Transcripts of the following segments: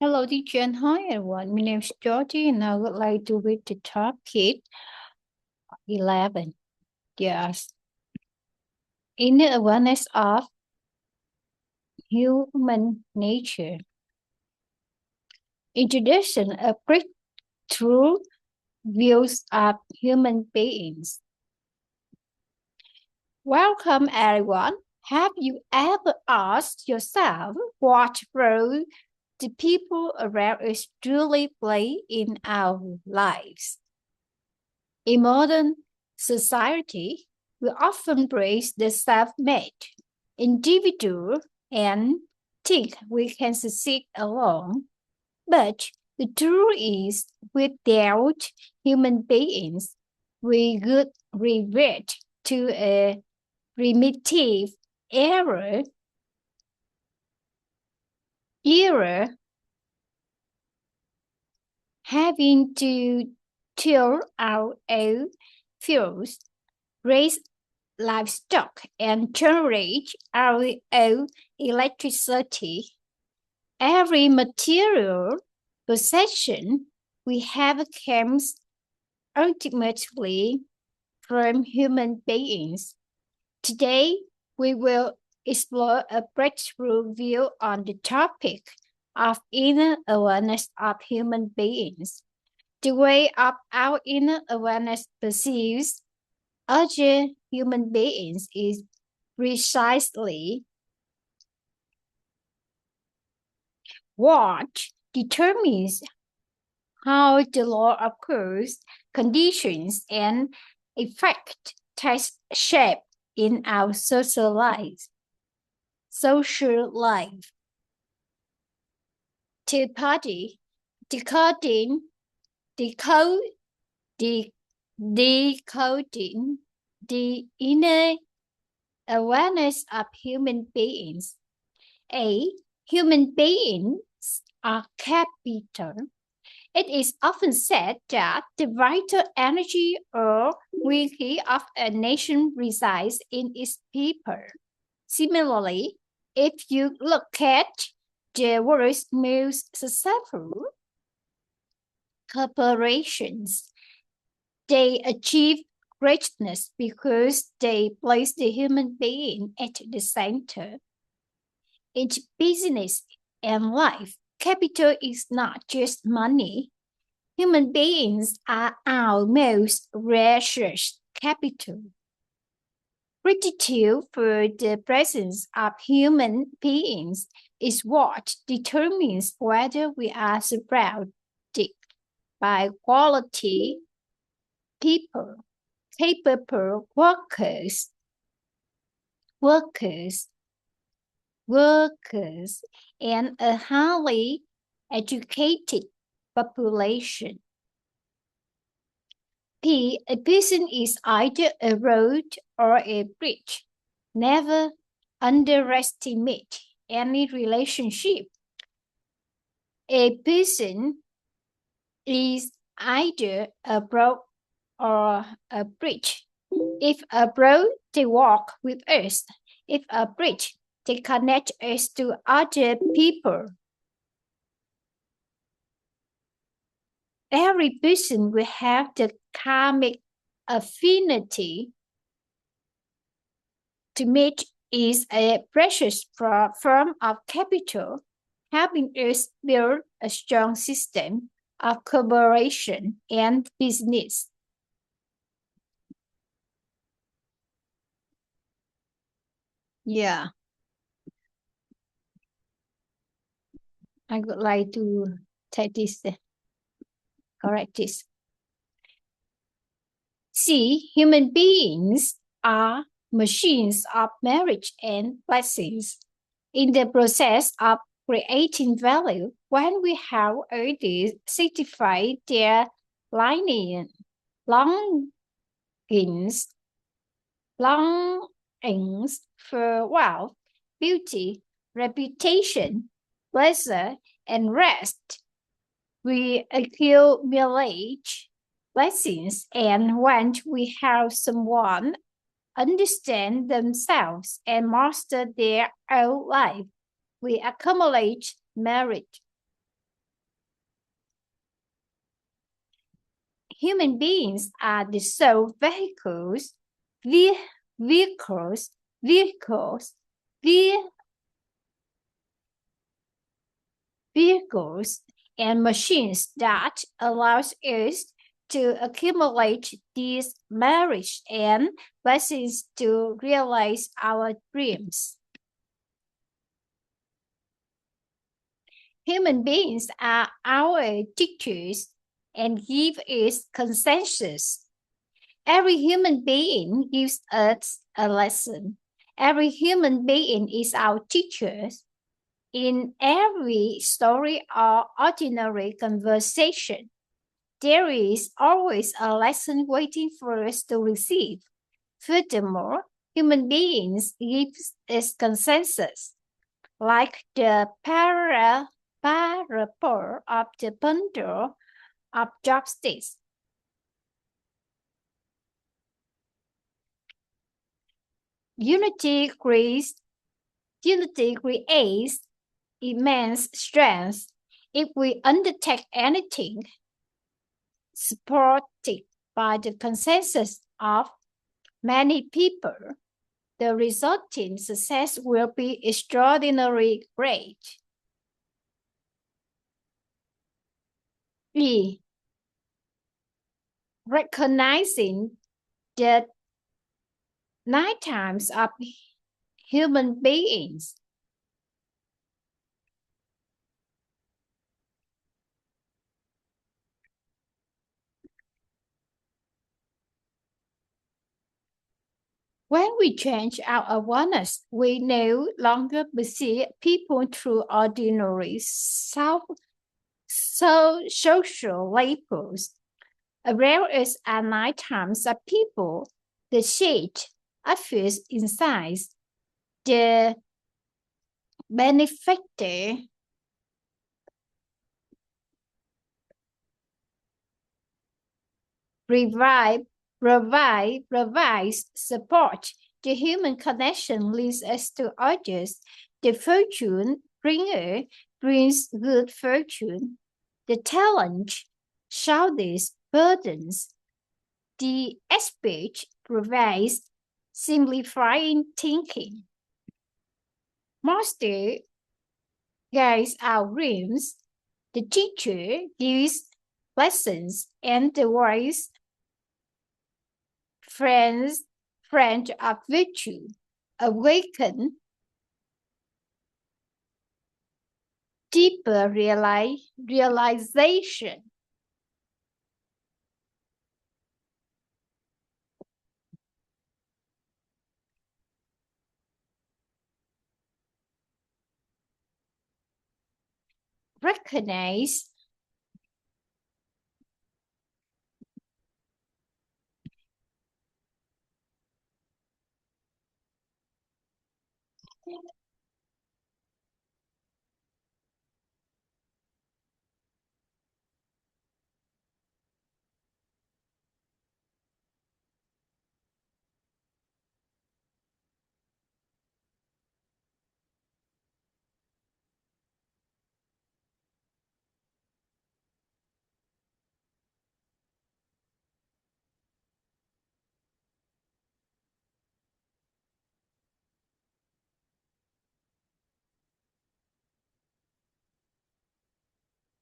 Hello, teacher, and hi, everyone. My name is Georgie, and I would like to read the topic 11. Yes. Inner awareness of human nature. Introduction: a breakthrough views of human beings. Welcome, everyone. Have you ever asked yourself what role the people around us truly play in our lives? In modern society, we often praise the self-made individual and think we can succeed alone. But the truth is, without human beings, we would revert to a primitive era having to till our own fields, raise livestock, and generate our own electricity. Every material possession we have comes ultimately from human beings. Today, we will explore a breakthrough view on the topic of inner awareness of human beings. The way of our inner awareness perceives other human beings is precisely what determines how the law of cause, conditions, and effect takes shape in our social life. Third party decoding, decode, decoding the inner awareness of human beings. Human beings are capital. It is often said that the vital energy or will of a nation resides in its people. Similarly, if you look at the world's most successful corporations, they achieve greatness because they place the human being at the center. In business and life, capital is not just money. Human beings are our most precious capital. Gratitude for the presence of human beings is what determines whether we are surrounded by quality people, capable workers, and a highly educated population. A person is either a road or a bridge. Never underestimate any relationship. A person is either a road or a bridge. If a road, they walk with us. If a bridge, they connect us to other people. Every person will have the karmic affinity to meet is a precious form of capital, helping us build a strong system of collaboration and business. Yeah, I would like to take this, correct this. See, human beings are machines of marriage and blessings. In the process of creating value, when we have already satisfied their longings, longings for wealth, beauty, reputation, pleasure, and rest, we accumulate blessings, and when we help someone understand themselves and master their own life, we accumulate merit. human beings are the sole vehicles, vehicles, ve- vehicles, and machines that allows us to accumulate these merits and blessings to realize our dreams. Human beings are our teachers and give us consensus. Every human being gives us a lesson. Every human being is our teacher. In every story or ordinary conversation, there is always a lesson waiting for us to receive. Furthermore, human beings give us consensus, like the parable of the bundle of chopsticks. Unity creates immense strength. If we undertake anything supported by the consensus of many people, the resulting success will be extraordinarily great. E. Recognizing the 9 times of human beings. When we change our awareness, we no longer see people through ordinary social labels. Whereas at 9 times of people, the shade appears inside the benefactor provides support. The human connection leads us to others. The fortune bringer brings good fortune. The talent shoulders burdens. The speech provides simplifying thinking. Master guides our dreams. The teacher gives lessons, and the wise friend of virtue awaken deeper realization. Recognize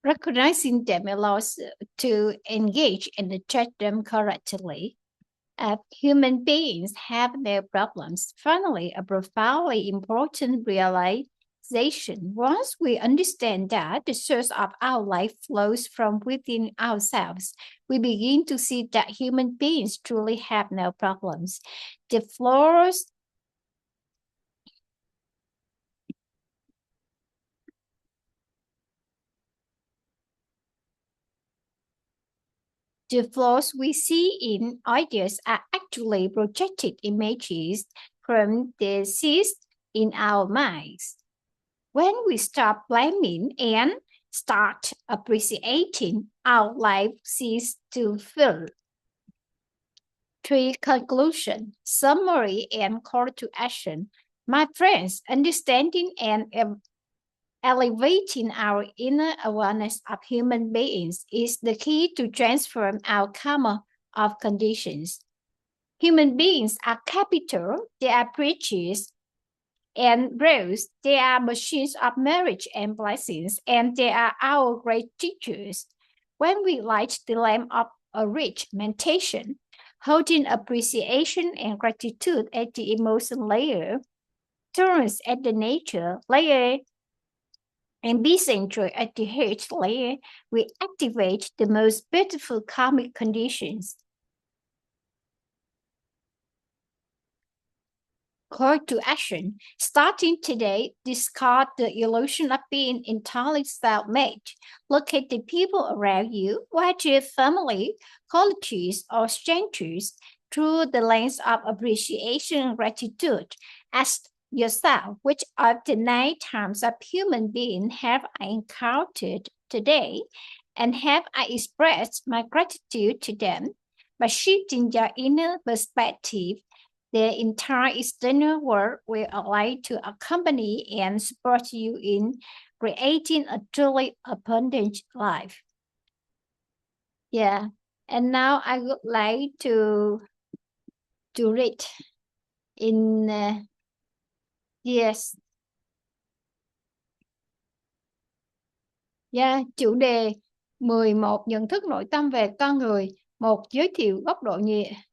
Recognizing them allows to engage and treat them correctly. Human beings have their problems. Finally, a profoundly important realization. Once we understand that the source of our life flows from within ourselves, we begin to see that human beings truly have no problems. The flaws The flaws we see in ideas are actually projected images from the seeds in our minds. When we stop blaming and start appreciating, our life ceases to fill. 3. Conclusion, summary, and call to action. My friends, understanding and Elevating our inner awareness of human beings is the key to transform our karma of conditions. Human beings are capital, they are precious and rose, they are machines of marriage and blessings, and they are our great teachers. When we light the lamp of a rich meditation, holding appreciation and gratitude at the emotion layer, tolerance at the nature layer, and be centered at the heart layer, we activate the most beautiful karmic conditions. Call to action. Starting today, discard the illusion of being entirely self-made. Look at the people around you, whether your family, colleagues, or strangers, through the lens of appreciation and gratitude. Ask yourself, which of the 9 types of human being have I encountered today, and have I expressed my gratitude to them? By shifting your inner perspective, the entire external world will align to accompany and support you in creating a truly abundant life. Yeah, and now I would like to read in yes. Yeah, chủ đề 11 nhận thức nội tâm về con người, một giới thiệu góc độ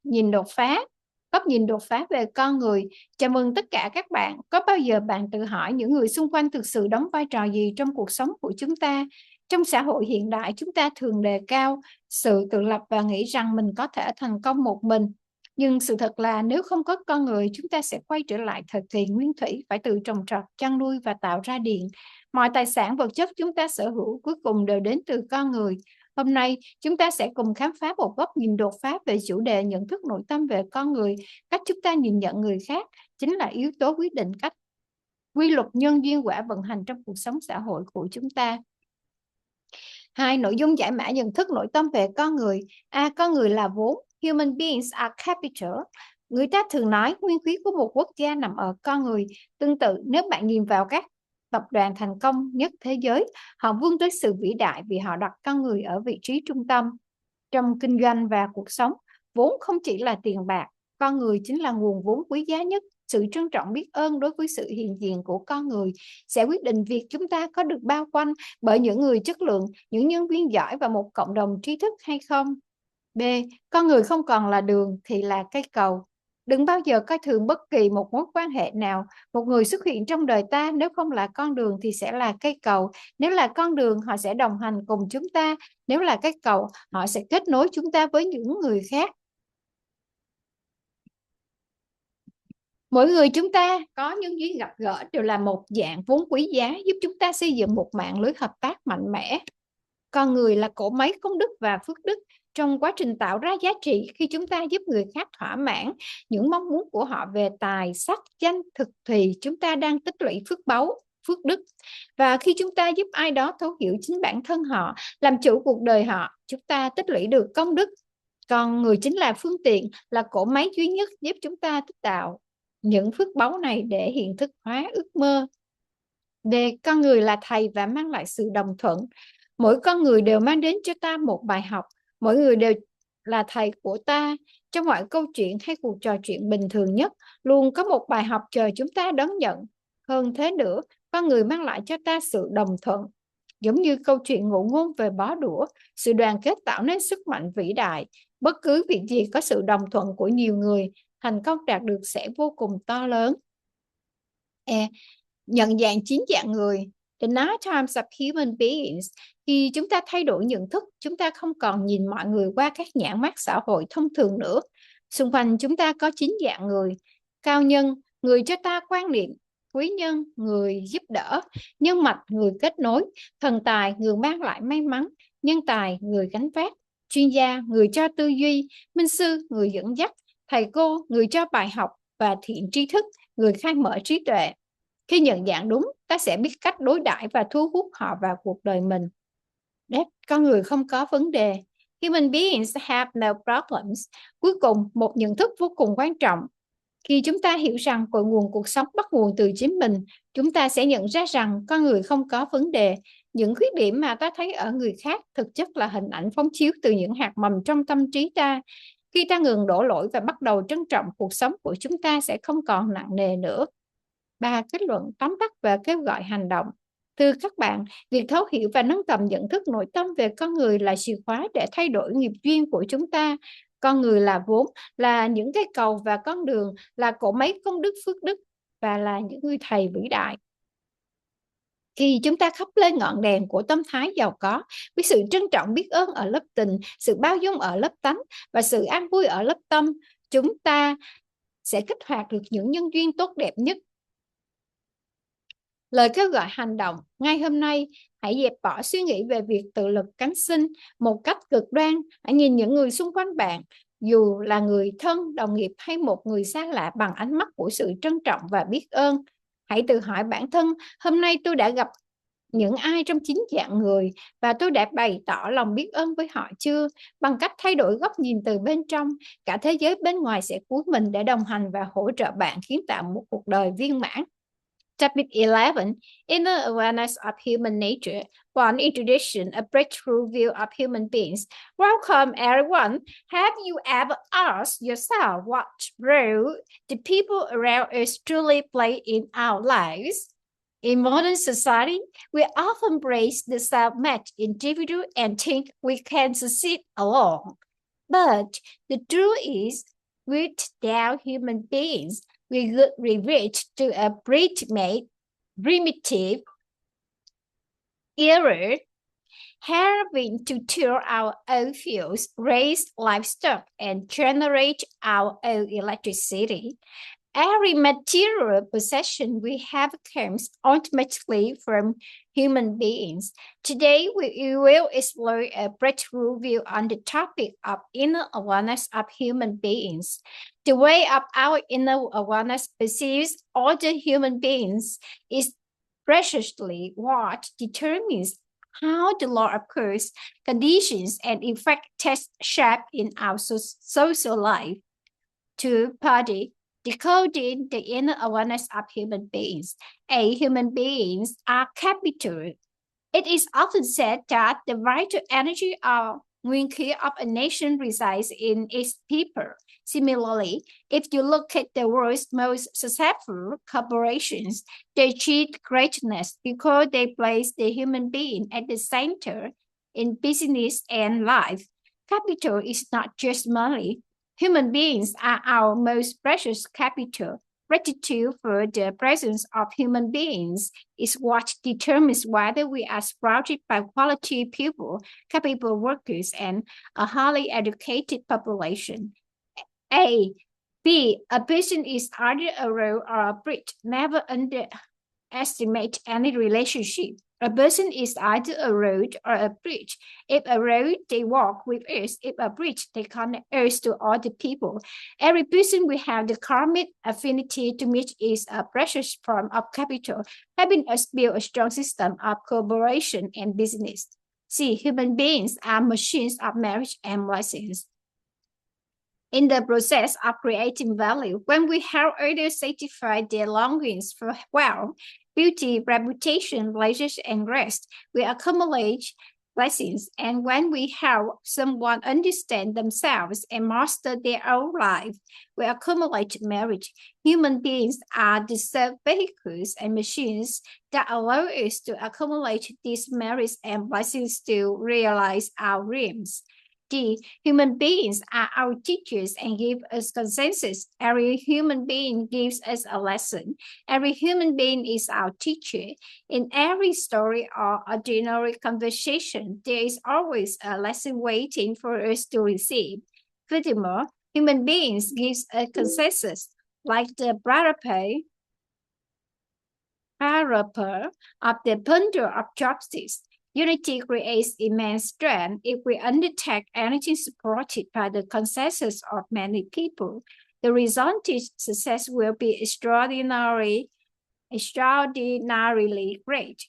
nhìn đột phá, góc nhìn đột phá về con người. Chào mừng tất cả các bạn. Có bao giờ bạn tự hỏi những người xung quanh thực sự đóng vai trò gì trong cuộc sống của chúng ta? Trong xã hội hiện đại, chúng ta thường đề cao sự tự lập và nghĩ rằng mình có thể thành công một mình. Nhưng sự thật là nếu không có con người, chúng ta sẽ quay trở lại thời kỳ nguyên thủy, phải tự trồng trọt, chăn nuôi và tạo ra điện. Mọi tài sản vật chất chúng ta sở hữu cuối cùng đều đến từ con người. Hôm nay, chúng ta sẽ cùng khám phá một góc nhìn đột phá về chủ đề nhận thức nội tâm về con người. Cách chúng ta nhìn nhận người khác chính là yếu tố quyết định cách quy luật nhân duyên quả vận hành trong cuộc sống xã hội của chúng ta. 2. Nội dung giải mã nhận thức nội tâm về con người. Con người là vốn. Human beings are capital. Người ta thường nói nguyên khí của một quốc gia nằm ở con người. Tương tự, nếu bạn nhìn vào các tập đoàn thành công nhất thế giới, họ vươn tới sự vĩ đại vì họ đặt con người ở vị trí trung tâm. Trong kinh doanh và cuộc sống, vốn không chỉ là tiền bạc, con người chính là nguồn vốn quý giá nhất. Sự trân trọng biết ơn đối với sự hiện diện của con người sẽ quyết định việc chúng ta có được bao quanh bởi những người chất lượng, những nhân viên giỏi và một cộng đồng trí thức hay không. B. Con người không còn là đường thì là cây cầu. Đừng bao giờ coi thường bất kỳ một mối quan hệ nào. Một người xuất hiện trong đời ta, nếu không là con đường thì sẽ là cây cầu. Nếu là con đường, họ sẽ đồng hành cùng chúng ta. Nếu là cây cầu, họ sẽ kết nối chúng ta với những người khác. Mỗi người chúng ta có những duyên gặp gỡ đều là một dạng vốn quý giá giúp chúng ta xây dựng một mạng lưới hợp tác mạnh mẽ. Con người là cỗ máy công đức và phước đức. Trong quá trình tạo ra giá trị, khi chúng ta giúp người khác thỏa mãn những mong muốn của họ về tài, sắc, danh, thực thì chúng ta đang tích lũy phước báu, phước đức. Và khi chúng ta giúp ai đó thấu hiểu chính bản thân họ, làm chủ cuộc đời họ, chúng ta tích lũy được công đức. Con người chính là phương tiện, là cỗ máy duy nhất giúp chúng ta tích tạo những phước báu này để hiện thực hóa ước mơ. Con người là thầy và mang lại sự đồng thuận. Mỗi con người đều mang đến cho ta một bài học. Mỗi người đều là thầy của ta. Trong mọi câu chuyện hay cuộc trò chuyện bình thường nhất, luôn có một bài học chờ chúng ta đón nhận. Hơn thế nữa, con người mang lại cho ta sự đồng thuận. Giống như câu chuyện ngụ ngôn về bó đũa, sự đoàn kết tạo nên sức mạnh vĩ đại. Bất cứ việc gì có sự đồng thuận của nhiều người, thành công đạt được sẽ vô cùng to lớn. Nhận dạng 9 dạng người. The 9 types of human beings. Khi chúng ta thay đổi nhận thức, chúng ta không còn nhìn mọi người qua các nhãn mác xã hội thông thường nữa. Xung quanh chúng ta có 9 dạng người. Cao nhân, người cho ta quan niệm. Quý nhân, người giúp đỡ. Nhân mạch, người kết nối. Thần tài, người mang lại may mắn. Nhân tài, người gánh vác. Chuyên gia, người cho tư duy. Minh sư, người dẫn dắt. Thầy cô, người cho bài học. Và thiện tri thức, người khai mở trí tuệ. Khi nhận dạng đúng, ta sẽ biết cách đối đãi và thu hút họ vào cuộc đời mình. Con người không có vấn đề. Human beings have no problems. Cuối cùng, một nhận thức vô cùng quan trọng. Khi chúng ta hiểu rằng cội nguồn cuộc sống bắt nguồn từ chính mình, chúng ta sẽ nhận ra rằng con người không có vấn đề. Những khuyết điểm mà ta thấy ở người khác thực chất là hình ảnh phóng chiếu từ những hạt mầm trong tâm trí ta. Khi ta ngừng đổ lỗi và bắt đầu trân trọng cuộc sống của chúng ta sẽ không còn nặng nề nữa. 3. Kết luận tóm tắt và kêu gọi hành động. Thưa các bạn, việc thấu hiểu và nâng tầm nhận thức nội tâm về con người là chìa khóa để thay đổi nghiệp duyên của chúng ta. Con người là vốn, là những cây cầu và con đường, là cỗ máy công đức phước đức và là những người thầy vĩ đại. Khi chúng ta thắp lên ngọn đèn của tâm thái giàu có, với sự trân trọng biết ơn ở lớp tình, sự bao dung ở lớp tánh và sự an vui ở lớp tâm, chúng ta sẽ kích hoạt được những nhân duyên tốt đẹp nhất. Lời kêu gọi hành động, ngay hôm nay, hãy dẹp bỏ suy nghĩ về việc tự lực cánh sinh một cách cực đoan. Hãy nhìn những người xung quanh bạn, dù là người thân, đồng nghiệp hay một người xa lạ bằng ánh mắt của sự trân trọng và biết ơn. Hãy tự hỏi bản thân, hôm nay tôi đã gặp những ai trong chính dạng người và tôi đã bày tỏ lòng biết ơn với họ chưa? Bằng cách thay đổi góc nhìn từ bên trong, cả thế giới bên ngoài sẽ cúi mình để đồng hành và hỗ trợ bạn kiến tạo một cuộc đời viên mãn. Topic 11, Inner Awareness of Human Nature, one introduction, a breakthrough view of human beings. Welcome, everyone. Have you ever asked yourself what role the people around us truly play in our lives? In modern society, we often praise the self-made individual and think we can succeed alone. But the truth is, without human beings, we reach to a primitive era, having to till our own fields, raise livestock, and generate our own electricity. Every material possession we have comes ultimately from human beings. Today, we will explore a breakthrough view on the topic of inner awareness of human beings. The way of our inner awareness perceives other human beings is preciously what determines how the law occurs, conditions, and effect take shape in our social life. Two-party decoding the inner awareness of human beings. Human beings are capital. It is often said that the vital energy or nguyên khí of a nation resides in its people. Similarly, if you look at the world's most successful corporations, they achieve greatness because they place the human being at the center in business and life. Capital is not just money. Human beings are our most precious capital. Gratitude for the presence of human beings is what determines whether we are surrounded by quality people, capable workers, and a highly educated population. A person is either a road or a bridge. Never underestimate any relationship. A person is either a road or a bridge. If a road, they walk with us. If a bridge, they connect us to other people. Every person will have the karmic affinity to which is a precious form of capital, helping us build a strong system of cooperation and business. See, human beings are machines of marriage and blessings. In the process of creating value, when we help others satisfy their longings for wealth, beauty, reputation, pleasures, and rest, we accumulate blessings. And when we help someone understand themselves and master their own life, we accumulate merit. Human beings are the vehicles and machines that allow us to accumulate these merits and blessings to realize our dreams. Human beings are our teachers and give us consensus. Every human being gives us a lesson. Every human being is our teacher. In every story or ordinary conversation, there is always a lesson waiting for us to receive. Furthermore, human beings give a consensus, like the parable of the bundle of chopsticks. Unity creates immense strength if we undertake anything supported by the consensus of many people. The resulting success will be extraordinarily great.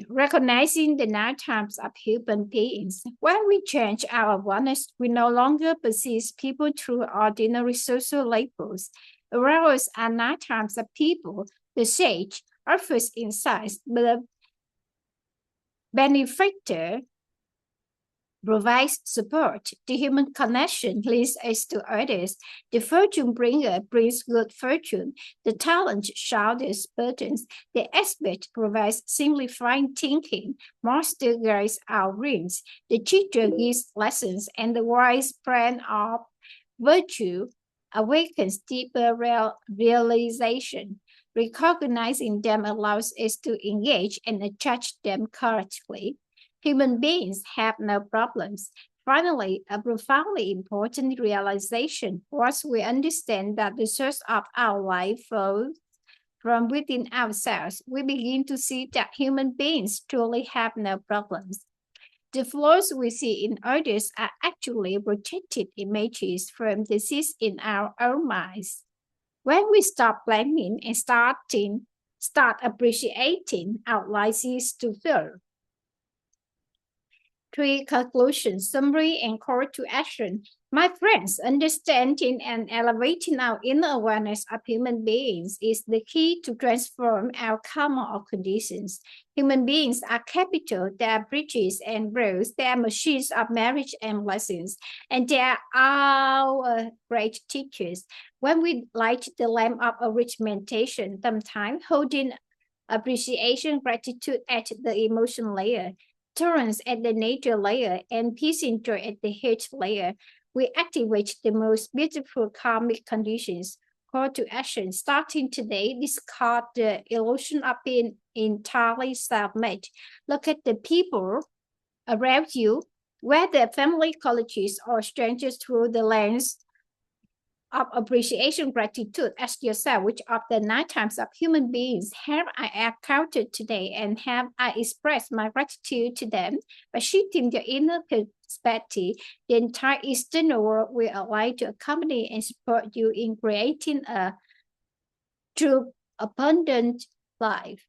Recognizing the nine types of human beings. When we change our awareness, we no longer perceive people through ordinary social labels. Around us are nine types of people. The sage offers insights, the benefactor provides support. The human connection leads us to others. The fortune bringer brings good fortune. The talent shoulders burdens. The expert provides simplifying thinking. Master guides our dreams. The teacher gives lessons, and the wise plan of virtue awakens deeper realization. Recognizing them allows us to engage and attach them correctly. Human beings have no problems. Finally, a profoundly important realization once we understand that the source of our life flows from within ourselves, we begin to see that human beings truly have no problems. The flaws we see in others are actually projected images from disease in our own minds. When we stop blaming and start appreciating, our life ceases to fail. 3. Conclusion, summary, and call to action. My friends, understanding and elevating our inner awareness of human beings is the key to transform our karma or conditions. Human beings are capital, they are bridges and roads, they are machines of marriage and blessings, and they are our great teachers. When we light the lamp of a rich meditation, sometimes holding appreciation, gratitude at the emotion layer, tolerance at the nature layer, and peace and joy at the heart layer, we activate the most beautiful karmic conditions. Call to action. Starting today, discard the illusion of being entirely self-made. Look at the people around you, whether family, colleagues, or strangers, through the lens of appreciation, gratitude. Ask yourself, which of the nine types of human beings have I encountered today, and have I expressed my gratitude to them? By shifting your inner perspective, the entire external world will align to accompany and support you in creating a true abundant life.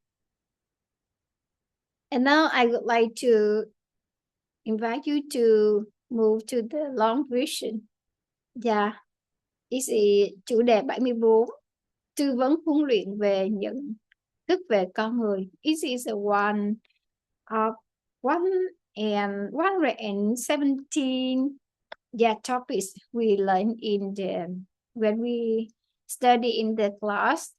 And now I would like to invite you to move to the long vision. Yeah. Chủ đề 74, tư vấn huấn luyện về nhận thức về con người. This is one of 117 topics we learn when we study in the class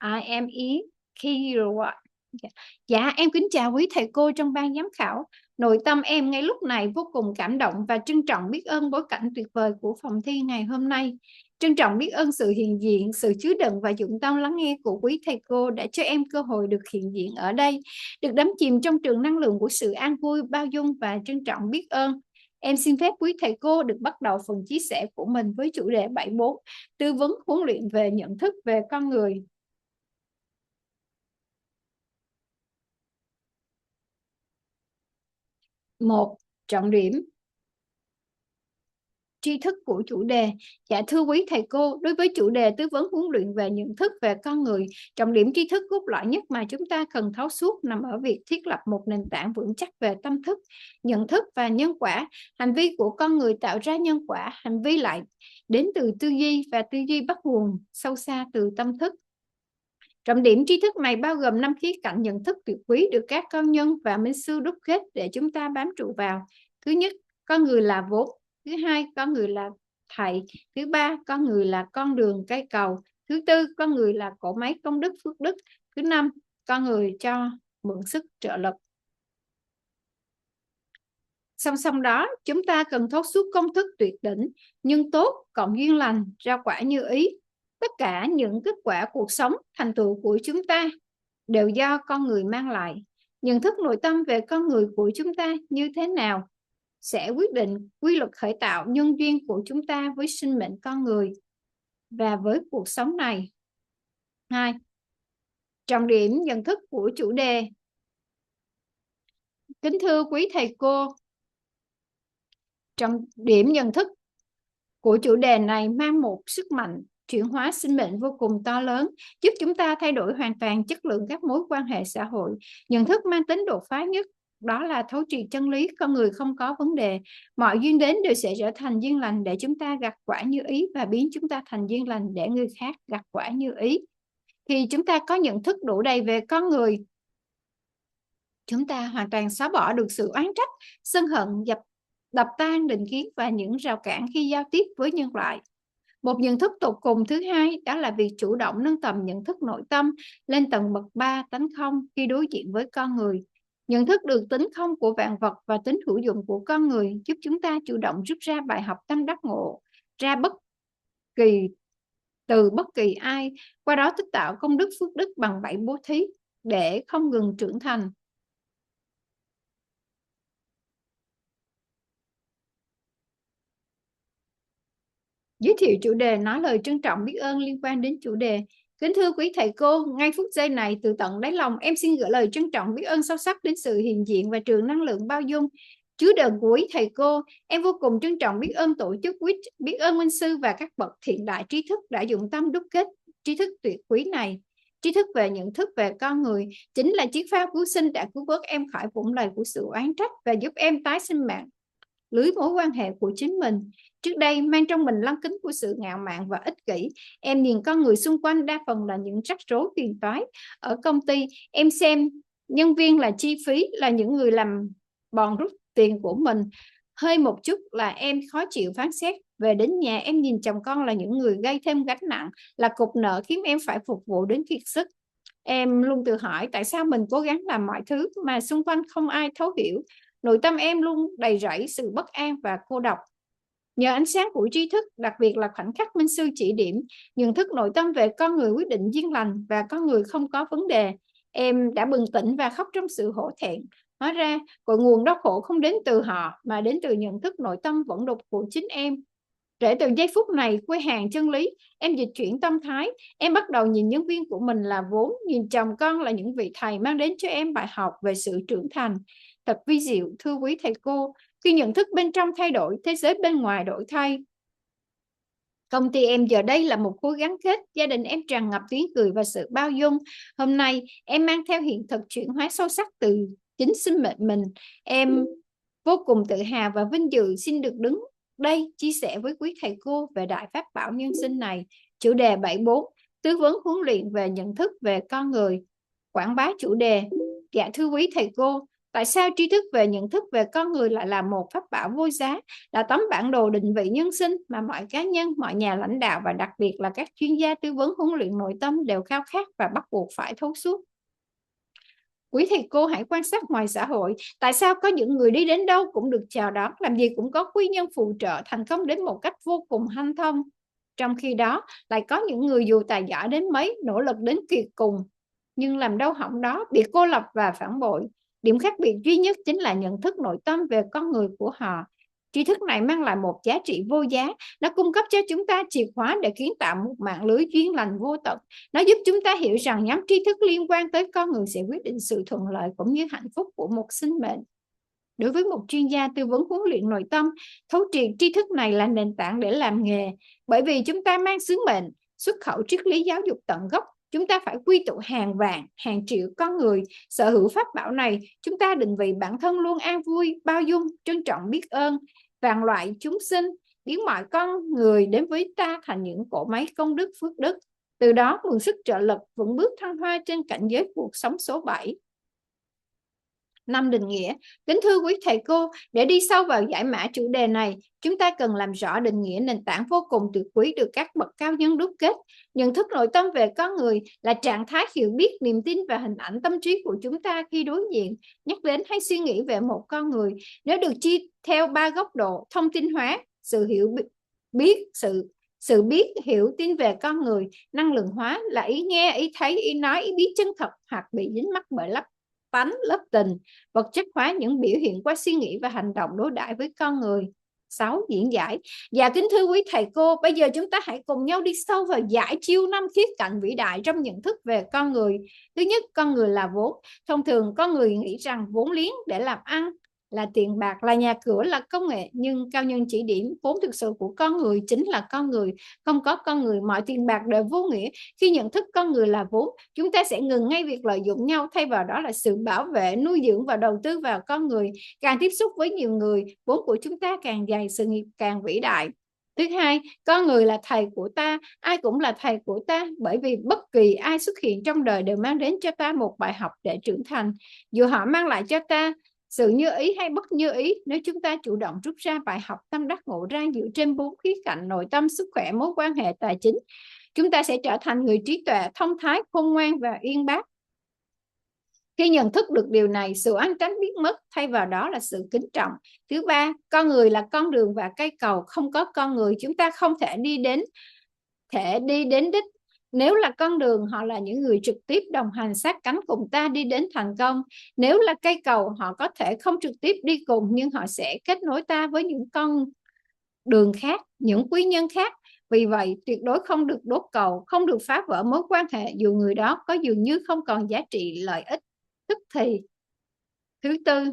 IME01. Dạ, em kính chào quý thầy cô trong ban giám khảo. Nội tâm em ngay lúc này vô cùng cảm động và trân trọng biết ơn bối cảnh tuyệt vời của phòng thi ngày hôm nay. Trân trọng biết ơn sự hiện diện, sự chứa đựng và dụng tâm lắng nghe của quý thầy cô đã cho em cơ hội được hiện diện ở đây, được đắm chìm trong trường năng lượng của sự an vui, bao dung và trân trọng biết ơn. Em xin phép quý thầy cô được bắt đầu phần chia sẻ của mình với chủ đề 74, tư vấn huấn luyện về nhận thức về con người. 1. Trọng điểm tri thức của chủ đề. Dạ thưa quý thầy cô, đối với chủ đề tư vấn huấn luyện về nhận thức về con người, trọng điểm tri thức cốt lõi nhất mà chúng ta cần thấu suốt nằm ở việc thiết lập một nền tảng vững chắc về tâm thức, nhận thức và nhân quả. Hành vi của con người tạo ra nhân quả, hành vi lại đến từ tư duy, và tư duy bắt nguồn sâu xa từ tâm thức. Trọng điểm tri thức này bao gồm 5 khía cạnh nhận thức tuyệt quý được các cao nhân và minh sư đúc kết để chúng ta bám trụ vào. Thứ nhất, con người là vốn. Thứ hai, con người là thầy. Thứ ba, con người là con đường cây cầu. Thứ tư, con người là cỗ máy công đức phước đức. Thứ năm, con người cho mượn sức trợ lực. Song song đó, chúng ta cần thấu suốt công thức tuyệt đỉnh, nhưng tốt cộng duyên lành ra quả như ý. Tất cả những kết quả cuộc sống, thành tựu của chúng ta đều do con người mang lại. Nhận thức nội tâm về con người của chúng ta như thế nào sẽ quyết định quy luật khởi tạo nhân duyên của chúng ta với sinh mệnh con người và với cuộc sống này. 2. Trọng điểm nhận thức của chủ đề. Kính thưa quý thầy cô, trọng điểm nhận thức của chủ đề này mang một sức mạnh chuyển hóa sinh mệnh vô cùng to lớn, giúp chúng ta thay đổi hoàn toàn chất lượng các mối quan hệ xã hội. Nhận thức mang tính đột phá nhất đó là thấu triệt chân lý con người không có vấn đề. Mọi duyên đến đều sẽ trở thành duyên lành để chúng ta gặt quả như ý, và biến chúng ta thành duyên lành để người khác gặt quả như ý. Khi chúng ta có nhận thức đủ đầy về con người, chúng ta hoàn toàn xóa bỏ được sự oán trách, sân hận, đập tan định kiến và những rào cản khi giao tiếp với nhân loại. Một nhận thức tột cùng thứ hai đó là việc chủ động nâng tầm nhận thức nội tâm lên tầng bậc 3 tánh không khi đối diện với con người. Nhận thức được tính không của vạn vật và tính hữu dụng của con người giúp chúng ta chủ động rút ra bài học tâm đắc ngộ ra từ bất kỳ ai, qua đó tích tạo công đức phước đức bằng 7 bố thí để không ngừng trưởng thành. Giới thiệu chủ đề nói lời trân trọng biết ơn liên quan đến chủ đề. Kính thưa quý thầy cô, ngay phút giây này từ tận đáy lòng em xin gửi lời trân trọng biết ơn sâu sắc đến sự hiện diện và trường năng lượng bao dung chứa đựng của quý thầy cô. Em vô cùng trân trọng biết ơn tổ chức quýt, biết ơn minh sư và các bậc thiện đại trí thức đã dụng tâm đúc kết trí thức tuyệt quý này. Trí thức về nhận thức về con người chính là chiếc phao cứu sinh đã cứu vớt em khỏi vũng lầy của sự oán trách và giúp em tái sinh mạng lưới mối quan hệ của chính mình. Trước đây mang trong mình lăng kính của sự ngạo mạn và ích kỷ, em nhìn con người xung quanh đa phần là những rắc rối phiền toái. Ở công ty, em xem nhân viên là chi phí, là những người làm bòn rút tiền của mình. Hơi một chút là em khó chịu phán xét. Về đến nhà em nhìn chồng con là những người gây thêm gánh nặng, là cục nợ khiến em phải phục vụ đến kiệt sức. Em luôn tự hỏi tại sao mình cố gắng làm mọi thứ mà xung quanh không ai thấu hiểu. Nội tâm em luôn đầy rẫy sự bất an và cô độc. Nhờ ánh sáng của tri thức, đặc biệt là khoảnh khắc minh sư chỉ điểm, nhận thức nội tâm về con người quyết định duyên lành và con người không có vấn đề, em đã bừng tỉnh và khóc trong sự hổ thẹn. Hóa ra, cội nguồn đau khổ không đến từ họ mà đến từ nhận thức nội tâm vẫn đục của chính em. Kể từ giây phút này, quê hàng chân lý, em dịch chuyển tâm thái, em bắt đầu nhìn nhân viên của mình là vốn, nhìn chồng con là những vị thầy mang đến cho em bài học về sự trưởng thành. Thật vi diệu, thưa quý thầy cô, khi nhận thức bên trong thay đổi, thế giới bên ngoài đổi thay. Công ty em giờ đây là một khối gắn kết, gia đình em tràn ngập tiếng cười và sự bao dung. Hôm nay, em mang theo hiện thực chuyển hóa sâu sắc từ chính sinh mệnh mình. Em vô cùng tự hào và vinh dự xin được đứng đây chia sẻ với quý thầy cô về đại pháp bảo nhân sinh này. Chủ đề 74, tư vấn huấn luyện về nhận thức về con người. Quảng bá chủ đề. Dạ thưa quý thầy cô, tại sao tri thức về nhận thức về con người lại là một pháp bảo vô giá, là tấm bản đồ định vị nhân sinh mà mọi cá nhân, mọi nhà lãnh đạo và đặc biệt là các chuyên gia tư vấn huấn luyện nội tâm đều khao khát và bắt buộc phải thấu suốt? Quý thầy cô hãy quan sát ngoài xã hội, tại sao có những người đi đến đâu cũng được chào đón, làm gì cũng có quý nhân phù trợ, thành công đến một cách vô cùng hanh thông. Trong khi đó, lại có những người dù tài giỏi đến mấy, nỗ lực đến kiệt cùng, nhưng làm đâu hỏng đó, bị cô lập và phản bội. Điểm khác biệt duy nhất chính là nhận thức nội tâm về con người của họ. Tri thức này mang lại một giá trị vô giá. Nó cung cấp cho chúng ta chìa khóa để kiến tạo một mạng lưới duyên lành vô tận. Nó giúp chúng ta hiểu rằng nhóm tri thức liên quan tới con người sẽ quyết định sự thuận lợi cũng như hạnh phúc của một sinh mệnh. Đối với một chuyên gia tư vấn huấn luyện nội tâm, thấu triệt tri thức này là nền tảng để làm nghề. Bởi vì chúng ta mang sứ mệnh xuất khẩu triết lý giáo dục tận gốc, chúng ta phải quy tụ hàng vạn, hàng triệu con người sở hữu pháp bảo này. Chúng ta định vị bản thân luôn an vui, bao dung, trân trọng biết ơn vạn loại chúng sinh, biến mọi con người đến với ta thành những cỗ máy công đức phước đức. Từ đó nguồn sức trợ lực vững bước thăng hoa trên cảnh giới cuộc sống số 7. Năm định nghĩa. Kính thưa quý thầy cô, để đi sâu vào giải mã chủ đề này, chúng ta cần làm rõ định nghĩa nền tảng vô cùng tuyệt quý được các bậc cao nhân đúc kết. Nhận thức nội tâm về con người là trạng thái hiểu biết, niềm tin và hình ảnh tâm trí của chúng ta khi đối diện, nhắc đến hay suy nghĩ về một con người. Nếu được chia theo 3 góc độ: thông tin hóa, sự hiểu biết, sự biết hiểu tin về con người; năng lượng hóa là ý nghe, ý thấy, ý nói, ý biết chân thật hoặc bị dính mắc bởi lớp tình; vật chất hóa những biểu hiện qua suy nghĩ và hành động đối đãi với con người. 6. Diễn giải. Dạ kính thưa quý thầy cô, bây giờ chúng ta hãy cùng nhau đi sâu vào giải chiêu 5 khía cạnh vĩ đại trong nhận thức về con người. Thứ nhất, con người là vốn. Thông thường con người nghĩ rằng vốn liếng để làm ăn, là tiền bạc, là nhà cửa, là công nghệ, nhưng cao nhân chỉ điểm vốn thực sự của con người chính là con người. Không có con người, mọi tiền bạc đều vô nghĩa. Khi nhận thức con người là vốn, chúng ta sẽ ngừng ngay việc lợi dụng nhau, thay vào đó là sự bảo vệ, nuôi dưỡng và đầu tư vào con người. Càng tiếp xúc với nhiều người, vốn của chúng ta càng dày, sự nghiệp càng vĩ đại. Thứ hai, con người là thầy của ta, ai cũng là thầy của ta, bởi vì bất kỳ ai xuất hiện trong đời đều mang đến cho ta một bài học để trưởng thành. Dù họ mang lại cho ta sự như ý hay bất như ý, nếu chúng ta chủ động rút ra bài học tâm đắc ngộ ra dựa trên 4 khía cạnh nội tâm, sức khỏe, mối quan hệ, tài chính, chúng ta sẽ trở thành người trí tuệ, thông thái, khôn ngoan và uyên bác. Khi nhận thức được điều này, sự oán trách biến mất, thay vào đó là sự kính trọng. Thứ ba, con người là con đường và cây cầu, không có con người chúng ta không thể đi đến đích. Nếu là con đường, họ là những người trực tiếp đồng hành sát cánh cùng ta đi đến thành công. Nếu là cây cầu, họ có thể không trực tiếp đi cùng, nhưng họ sẽ kết nối ta với những con đường khác, những quý nhân khác. Vì vậy, tuyệt đối không được đốt cầu, không được phá vỡ mối quan hệ dù người đó có dường như không còn giá trị lợi ích tức thì. Thứ tư,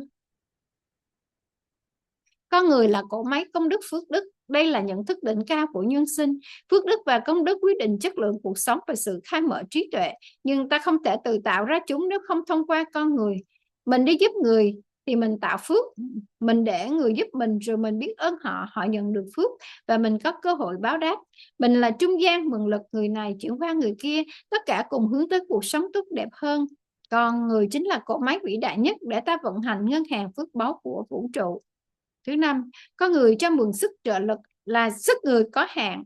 con người là cỗ máy công đức phước đức. Đây là nhận thức đỉnh cao của nhân sinh. Phước đức và công đức quyết định chất lượng cuộc sống và sự khai mở trí tuệ. Nhưng ta không thể tự tạo ra chúng nếu không thông qua con người. Mình đi giúp người thì mình tạo phước. Mình để người giúp mình rồi mình biết ơn họ, họ nhận được phước và mình có cơ hội báo đáp. Mình là trung gian mượn lực người này chuyển qua người kia, tất cả cùng hướng tới cuộc sống tốt đẹp hơn. Con người chính là cỗ máy vĩ đại nhất để ta vận hành ngân hàng phước báu của vũ trụ. Thứ năm, có người cho mượn sức trợ lực là sức người có hạn,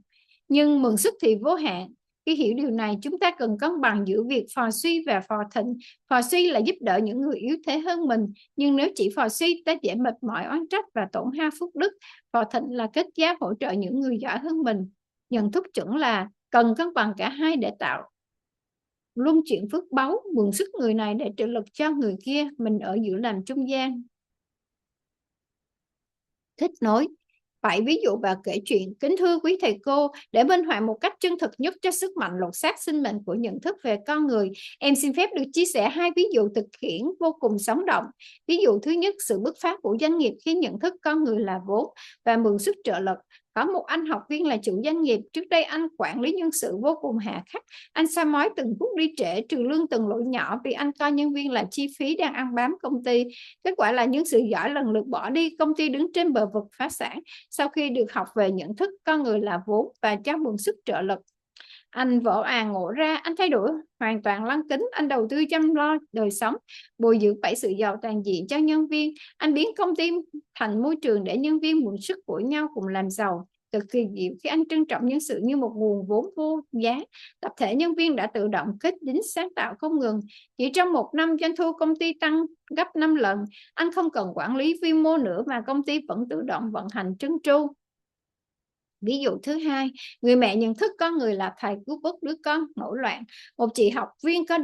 nhưng mượn sức thì vô hạn. Khi hiểu điều này, chúng ta cần cân bằng giữa việc phò suy và phò thịnh. Phò suy là giúp đỡ những người yếu thế hơn mình, nhưng nếu chỉ phò suy, ta dễ mệt mỏi, oán trách và tổn hao phước đức. Phò thịnh là kết giao hỗ trợ những người giỏi hơn mình. Nhận thức chuẩn là cần cân bằng cả hai để tạo luân chuyển phước báu, mượn sức người này để trợ lực cho người kia, mình ở giữa làm trung gian. Thích nói, phải ví dụ và kể chuyện. Kính thưa quý thầy cô, để minh họa một cách chân thực nhất cho sức mạnh lột xác sinh mệnh của nhận thức về con người, em xin phép được chia sẻ 2 ví dụ thực tiễn vô cùng sống động. Ví dụ thứ nhất, sự bứt phá của doanh nghiệp khi nhận thức con người là vốn và mượn sức trợ lực. Có một anh học viên là chủ doanh nghiệp. Trước đây anh quản lý nhân sự vô cùng hà khắc. Anh soi mói từng phút đi trễ, trừ lương từng lỗi nhỏ vì anh coi nhân viên là chi phí đang ăn bám công ty. Kết quả là nhân sự giỏi lần lượt bỏ đi, công ty đứng trên bờ vực phá sản. Sau khi được học về nhận thức con người là vốn và cho mượn sức trợ lực, anh vỡ àng ngộ ra, anh thay đổi hoàn toàn lăng kính. Anh đầu tư chăm lo đời sống, bồi dưỡng 7 sự giàu toàn diện cho nhân viên. Anh biến công ty thành môi trường để nhân viên mượn sức của nhau cùng làm giàu. Cực kỳ diệu khi anh trân trọng nhân sự như một nguồn vốn vô giá. Tập thể nhân viên đã tự động kết dính sáng tạo không ngừng. Chỉ trong 1 năm, doanh thu công ty tăng gấp 5 lần. Anh không cần quản lý vi mô nữa mà công ty vẫn tự động vận hành trơn tru. Ví dụ thứ hai, người mẹ nhận thức con người là thầy cứu vớt đứa con nổi loạn. Một chị học viên có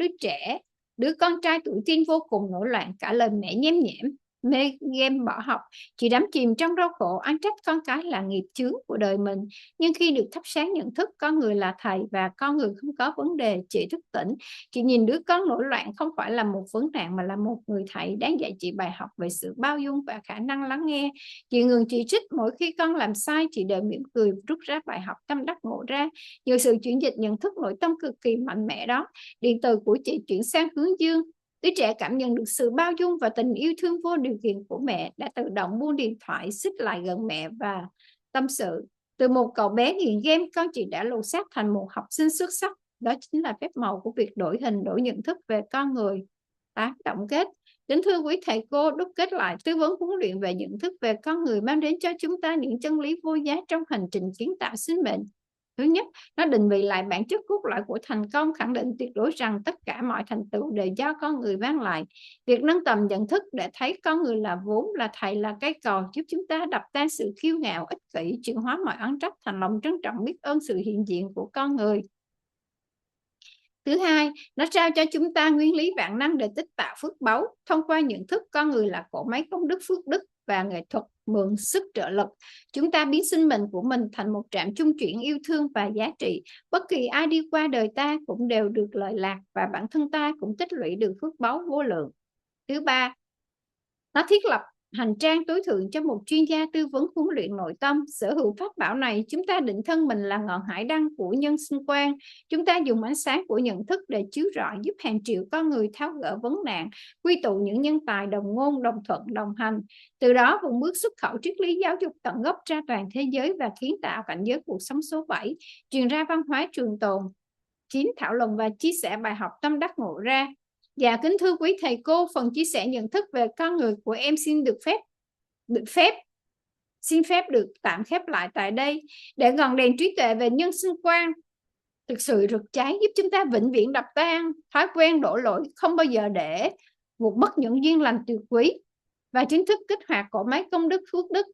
đứa con trai tuổi teen vô cùng nổi loạn, cả lời mẹ nhem nhẽm, mê game bỏ học. Chị đắm chìm trong đau khổ, oán trách con cái là nghiệp chướng của đời mình. Nhưng khi được thắp sáng nhận thức con người là thầy và con người không có vấn đề, chị thức tỉnh. Chị nhìn đứa con nổi loạn không phải là một vấn nạn mà là một người thầy đang dạy chị bài học về sự bao dung và khả năng lắng nghe. Chị ngừng chỉ trích mỗi khi con làm sai, chị đều mỉm cười rút ra bài học tâm đắc ngộ ra. Nhờ sự chuyển dịch nhận thức nội tâm cực kỳ mạnh mẽ đó, điện từ của chị chuyển sang hướng dương. Đứa trẻ cảm nhận được sự bao dung và tình yêu thương vô điều kiện của mẹ, đã tự động buông điện thoại, xích lại gần mẹ và tâm sự. Từ một cậu bé nghiện game, con chị đã lột xác thành một học sinh xuất sắc. Đó chính là phép màu của việc đổi hình, đổi nhận thức về con người. Tổng kết. Kính thưa quý thầy cô, đúc kết lại, tư vấn huấn luyện về nhận thức về con người mang đến cho chúng ta những chân lý vô giá trong hành trình kiến tạo sinh mệnh. Thứ nhất, nó định vị lại bản chất cốt lõi của thành công, khẳng định tuyệt đối rằng tất cả mọi thành tựu đều do con người mang lại. Việc nâng tầm nhận thức để thấy con người là vốn, là thầy, là cây cầu, giúp chúng ta đập tan sự kiêu ngạo, ích kỷ, chuyển hóa mọi oán trách thành lòng trân trọng biết ơn sự hiện diện của con người. Thứ hai, nó trao cho chúng ta nguyên lý vạn năng để tích tạo phước báu. Thông qua nhận thức con người là cỗ máy công đức phước đức và nghệ thuật mượn sức trợ lực, chúng ta biến sinh mệnh của mình thành một trạm trung chuyển yêu thương và giá trị. Bất kỳ ai đi qua đời ta cũng đều được lợi lạc và bản thân ta cũng tích lũy được phước báu vô lượng. Thứ ba, nó thiết lập hành trang tối thượng cho một chuyên gia tư vấn huấn luyện nội tâm. Sở hữu pháp bảo này, chúng ta định thân mình là ngọn hải đăng của nhân sinh quan. Chúng ta dùng ánh sáng của nhận thức để chiếu rọi, giúp hàng triệu con người tháo gỡ vấn nạn, quy tụ những nhân tài đồng ngôn, đồng thuận, đồng hành. Từ đó vùng bước xuất khẩu triết lý giáo dục tận gốc ra toàn thế giới và kiến tạo cảnh giới cuộc sống số 7, truyền ra văn hóa trường tồn. 9. Thảo luận và chia sẻ bài học tâm đắc ngộ ra. Dạ kính thưa quý thầy cô, phần chia sẻ nhận thức về con người của em xin xin phép được tạm khép lại tại đây. Để ngọn đèn trí tuệ về nhân sinh quan thực sự rực cháy, giúp chúng ta vĩnh viễn đập tan thói quen đổ lỗi, không bao giờ để vụt mất những duyên lành tuyệt quý, và chính thức kích hoạt cỗ máy công đức phước đức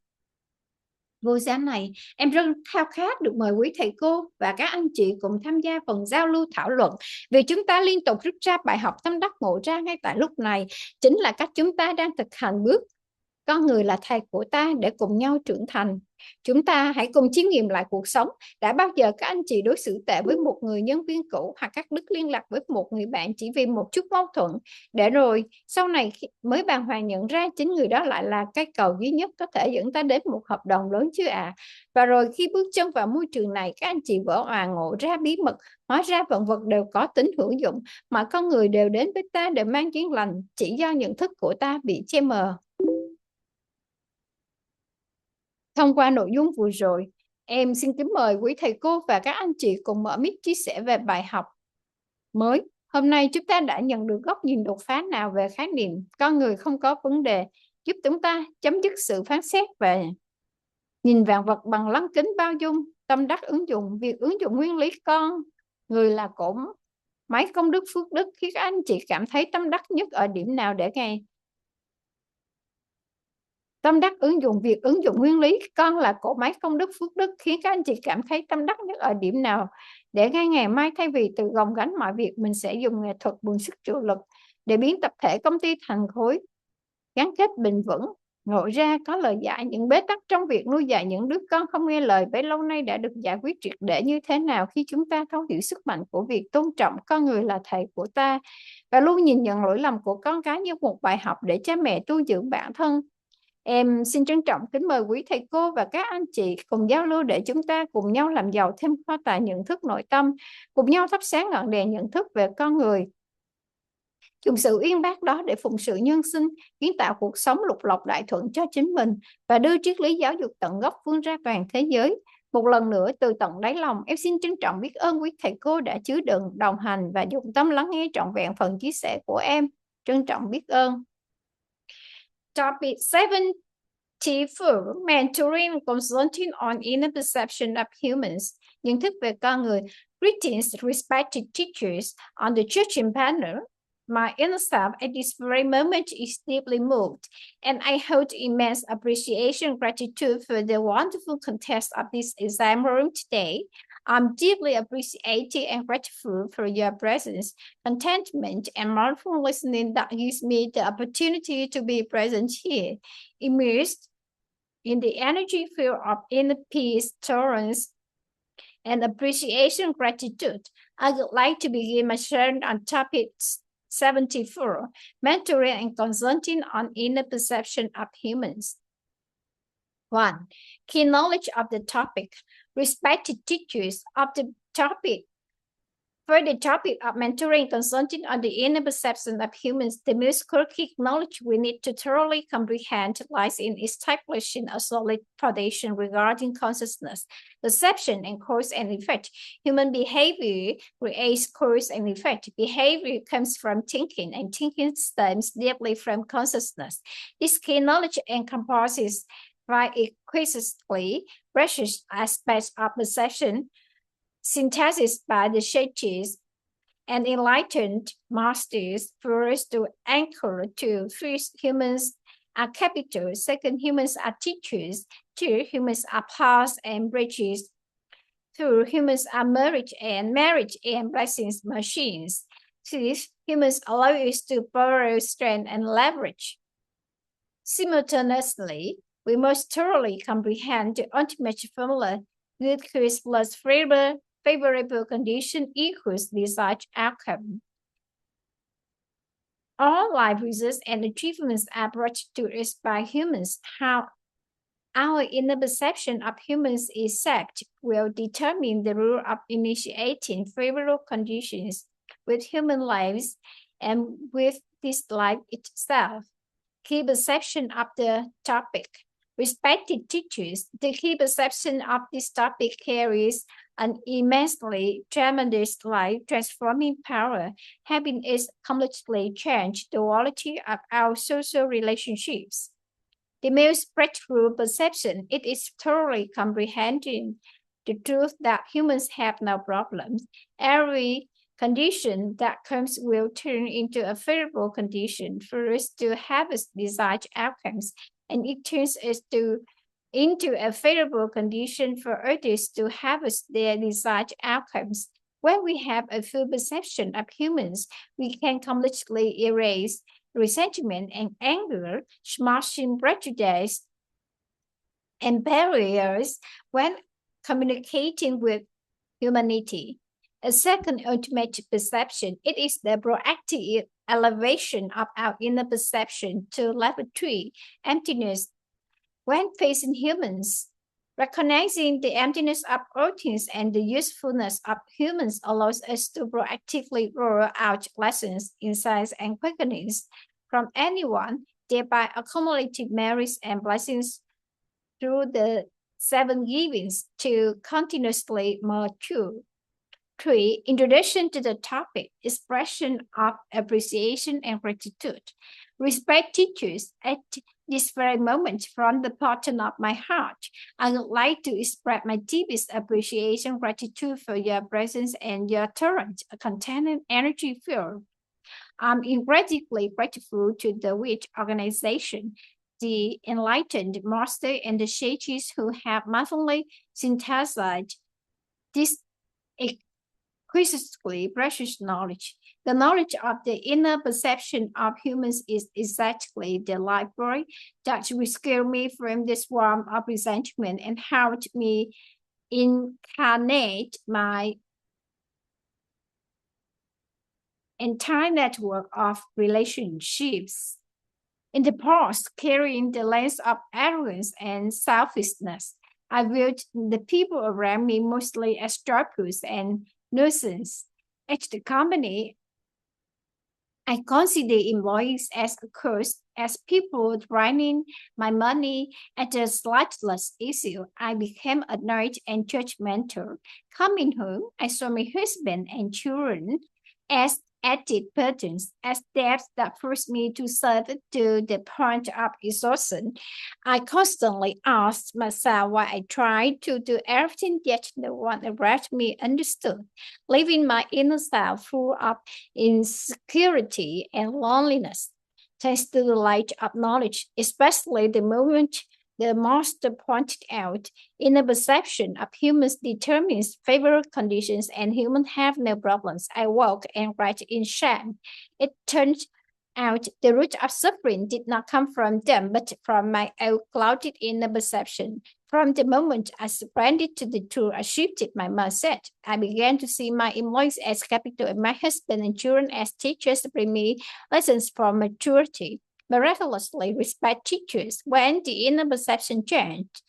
vô giá này. Em rất khao khát được mời quý thầy cô và các anh chị cùng tham gia phần giao lưu thảo luận, vì chúng ta liên tục rút ra bài học tâm đắc ngộ ra ngay tại lúc này chính là cách chúng ta đang thực hành bước con người là thầy của ta để cùng nhau trưởng thành. Chúng ta hãy cùng chiêm nghiệm lại cuộc sống. Đã bao giờ các anh chị đối xử tệ với một người nhân viên cũ hoặc cắt đứt liên lạc với một người bạn chỉ vì một chút mâu thuẫn, để rồi sau này mới bàng hoàng nhận ra chính người đó lại là cây cầu duy nhất có thể dẫn ta đến một hợp đồng lớn chứ ạ? Và rồi khi bước chân vào môi trường này, các anh chị vỡ òa ngộ ra bí mật. Hóa ra vạn vật đều có tính hữu dụng, mà con người đều đến với ta đều mang duyên lành, chỉ do nhận thức của ta bị che mờ. Thông qua nội dung vừa rồi, em xin kính mời quý thầy cô và các anh chị cùng mở mic chia sẻ về bài học mới. Hôm nay chúng ta đã nhận được góc nhìn đột phá nào về khái niệm con người không có vấn đề, giúp chúng ta chấm dứt sự phán xét và nhìn vạn vật bằng lăng kính bao dung, tâm đắc ứng dụng. Việc ứng dụng nguyên lý con người là cỗ máy công đức phước đức, khi các anh chị cảm thấy tâm đắc nhất ở điểm nào để ngày tâm đắc ứng dụng việc ứng dụng nguyên lý con là cỗ máy công đức phước đức, khiến các anh chị cảm thấy tâm đắc nhất ở điểm nào để ngay ngày mai thay vì tự gồng gánh mọi việc, mình sẽ dùng nghệ thuật mượn sức trụ lực để biến tập thể công ty thành khối gắn kết bền vững. Ngộ ra có lời giải những bế tắc trong việc nuôi dạy những đứa con không nghe lời bấy lâu nay đã được giải quyết triệt để như thế nào khi chúng ta thấu hiểu sức mạnh của việc tôn trọng con người là thầy của ta và luôn nhìn nhận lỗi lầm của con cái như một bài học để cha mẹ tu dưỡng bản thân. Em xin trân trọng kính mời quý thầy cô và các anh chị cùng giao lưu để chúng ta cùng nhau làm giàu thêm kho tài nhận thức nội tâm, cùng nhau thắp sáng ngọn đèn nhận thức về con người. Dùng sự uyên bác đó để phụng sự nhân sinh, kiến tạo cuộc sống lục lộc đại thuận cho chính mình và đưa triết lý giáo dục tận gốc vươn ra toàn thế giới. Một lần nữa từ tận đáy lòng, em xin trân trọng biết ơn quý thầy cô đã chứa đựng, đồng hành và dụng tâm lắng nghe trọn vẹn phần chia sẻ của em. Trân trọng biết ơn. Topic 74, Mentoring and Consulting on Inner Perception of Humans. Nhận thức về con người. Greetings, respected teachers on the church panel. My inner self at this very moment is deeply moved, and I hold immense appreciation and gratitude for the wonderful context of this exam room today. I'm deeply appreciative and grateful for your presence, contentment, and mindful listening that gives me the opportunity to be present here, immersed in the energy field of inner peace, tolerance, and appreciation gratitude. I would like to begin my sharing on topic 74, Mentoring and Consulting on Inner Perception of Humans. 1. Key knowledge of the topic. Respected teachers of the topic. For the topic of mentoring and consulting on the inner perception of humans, the most key knowledge we need to thoroughly comprehend lies in establishing a solid foundation regarding consciousness, perception, and cause and effect. Human behavior creates cause and effect. Behavior comes from thinking, and thinking stems deeply from consciousness. This key knowledge encompasses by exquisitely precious aspects of perception, synthesis by the sages and enlightened masters. First, to anchor to first, humans are capital. Second, humans are teachers. Two, humans are paths and bridges. Third, humans are marriage and blessings machines. Fifth, humans allow us to borrow strength and leverage. Simultaneously, we must thoroughly comprehend the ultimate formula: good cause plus favorable condition equals desired outcome. All life results and achievements are brought to us by humans. How our inner perception of humans is set will determine the rule of initiating favorable conditions with human lives and with this life itself. Key perception of the topic. Respected teachers, the key perception of this topic carries an immensely tremendous life transforming power, having it completely changed the quality of our social relationships. The most breakthrough perception, it is thoroughly comprehending the truth that humans have no problems. Every condition that comes will turn into a favorable condition for us to have its desired outcomes, and it turns us into a favorable condition for others to have their desired outcomes. When we have a full perception of humans, we can completely erase resentment and anger, smashing prejudice and barriers when communicating with humanity. A second ultimate perception, it is the proactive elevation of our inner perception to level 3, emptiness. When facing humans, recognizing the emptiness of all things and the usefulness of humans allows us to proactively roll out lessons, insights, and quickenings from anyone, thereby accumulating merits and blessings through the seven givings to continuously mature. 3. Introduction to the topic, expression of appreciation and gratitude. Respect teachers, at this very moment, from the bottom of my heart, I would like to express my deepest appreciation and gratitude for your presence and your torrent, content and energy field. I'm incredibly grateful to the WIT organization, the enlightened master and the sages who have marvelously synthesized this exquisitely precious knowledge. The knowledge of the inner perception of humans is exactly the library that rescued me from the swarm of resentment and helped me incarnate my entire network of relationships. In the past, carrying the lens of arrogance and selfishness, I viewed the people around me mostly as troubles and nuisance. At the company, I consider employees as a curse, as people draining my money. At the slightest issue, I became annoyed and judgmental. Coming home, I saw my husband and children as added burdens, as debts that forced me to serve to the point of exhaustion. I constantly asked myself why I tried to do everything yet no one around me understood, leaving my inner self full of insecurity and loneliness. Thanks to the light of knowledge, especially the moment the master pointed out, inner perception of humans determines favorable conditions and humans have no problems. I walk and write in shame. It turns out the root of suffering did not come from them, but from my own clouded inner perception. From the moment I surrendered to the truth, I shifted my mindset. I began to see my employees as capital and my husband and children as teachers bring me lessons for maturity. Miraculously, respect teachers. When the inner perception changed,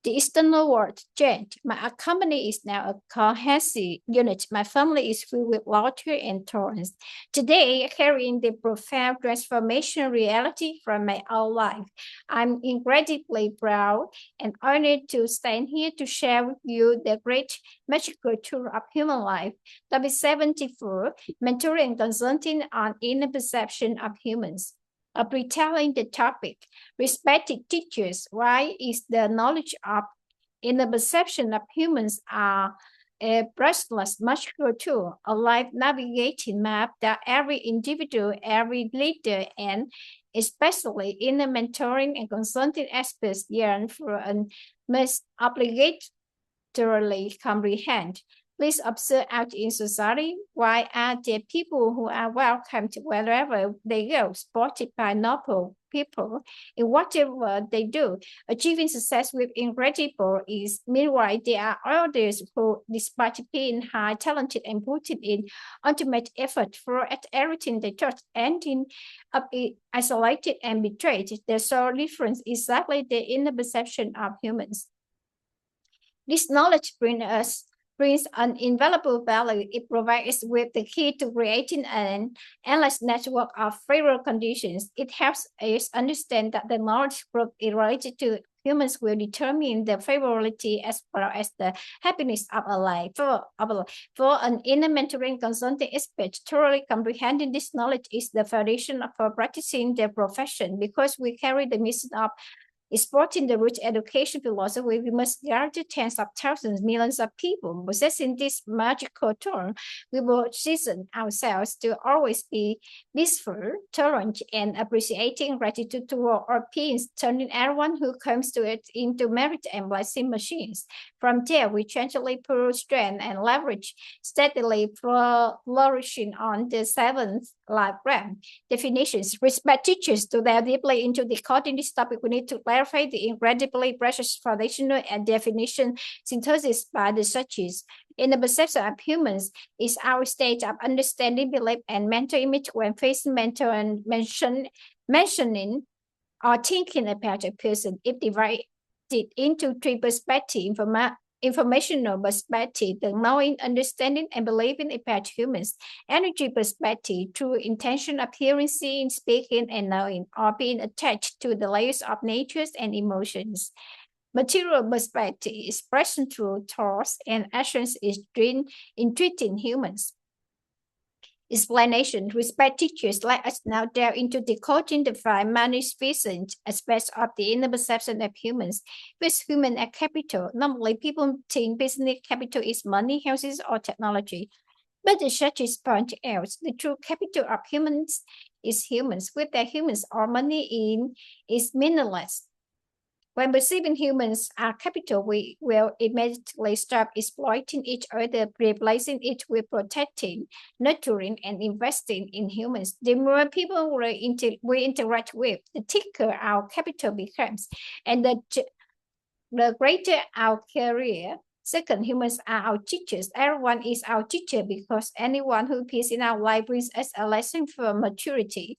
the external world changed. My company is now a cohesive unit. My family is filled with laughter and tolerance. Today, carrying the profound transformation reality from my own life, I'm incredibly proud and honored to stand here to share with you the great magical tour of human life. Topic 74, Mentoring and Consulting on Inner Perception of Humans. Retelling the topic, respected teachers, why is the knowledge of inner perception of humans are a brushless magical tool, a life navigating map that every individual, every leader, and especially in the mentoring and consulting aspects yearn for and must obligatorily comprehend. Please observe out in society, why are there people who are welcomed wherever they go, supported by noble people in whatever they do, achieving success with incredible ease. Meanwhile, there are others who, despite being high talented and putting in ultimate effort for at everything they touch, ending up isolated and betrayed. The sole difference is exactly the inner perception of humans. This knowledge brings an invaluable value. It provides us with the key to creating an endless network of favorable conditions. It helps us understand that the knowledge group related to humans will determine the favorability as well as the happiness of a life. For an inner mentoring consulting expert, thoroughly comprehending this knowledge is the foundation for practicing their profession because we carry the mission of exporting the rich education philosophy, we must guarantee tens of thousands, millions of people. Possessing this magical term, we will season ourselves to always be peaceful, tolerant, and appreciating gratitude toward our peers, turning everyone who comes to it into merit and blessing machines. From there, we gently pull strength and leverage, steadily flourishing on the seventh life realm. Definitions. Respect teachers to delve deeply into decoding this topic. We need to clarify the incredibly precious foundational and definition synthesis by the researchers. In the perception of humans, is our state of understanding, belief, and mental image when facing mental and mentioning or thinking about a person. If divided into three perspectives, informational perspective, the knowing, understanding, and believing about humans. Energy perspective, through intention of hearing, seeing, speaking, and knowing, or being attached to the layers of natures and emotions. Material perspective, expression through thoughts and actions is in treating humans. Explanation. Respect teachers, let us now delve into decoding the five magnificent aspects of the inner perception of humans. With human capital, normally people think business capital is money, houses, or technology. But the researchers point out the true capital of humans is humans. With their humans or money in is meaningless. When perceiving humans are capital, we will immediately stop exploiting each other, replacing it with protecting, nurturing, and investing in humans. The more people we interact with, the thicker our capital becomes, and the greater our career. Second, humans are our teachers. Everyone is our teacher because anyone who appears in our life brings us a lesson for maturity.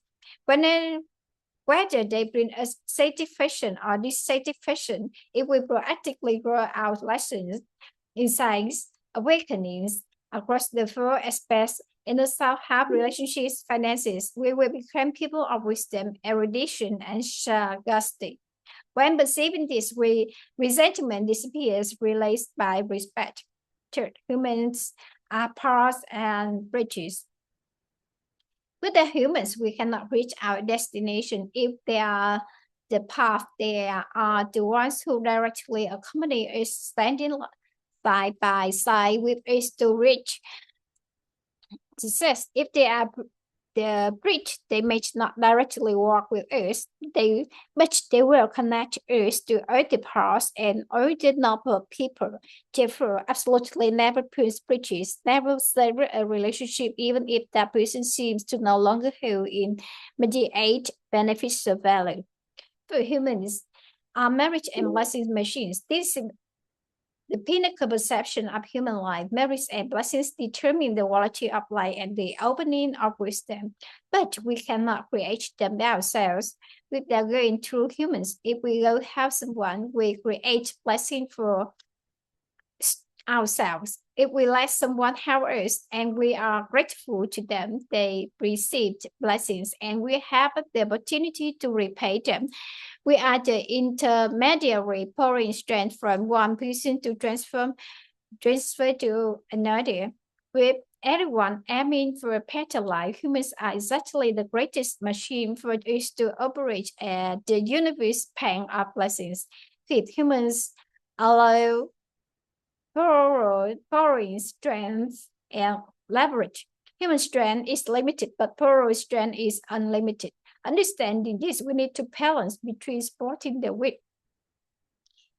Whether they bring us satisfaction or dissatisfaction, if we proactively grow our lessons, insights, awakenings across the four aspects in the self-help relationships, finances, we will become people of wisdom, erudition, and sagacity. When perceiving this, resentment disappears, replaced by respect. Third, humans are paths and bridges. With the humans, we cannot reach our destination if they are the path. They are the ones who directly accompany us, standing side by side with us to reach success. If they are the bridge, they may not directly work with us, but they will connect us to other paths and other noble people. Therefore, absolutely never put bridges, never sever a relationship, even if that person seems to no longer hold immediate beneficial value. For humans, are marriage and blessings machines. This is the pinnacle perception of human life. Merits and blessings determine the quality of life and the opening of wisdom. But we cannot create them ourselves without going through humans. If we go help someone, we create blessing for ourselves. If we let someone help us and we are grateful to them, they received blessings and we have the opportunity to repay them. We are the intermediary, pouring strength from one person to transfer to another. With everyone aiming for a better life, humans are exactly the greatest machine for us to operate at the universe bank of blessings. Fifth, humans allow borrowing strength and leverage. Human strength is limited, but borrowed strength is unlimited. Understanding this, we need to balance between supporting the weak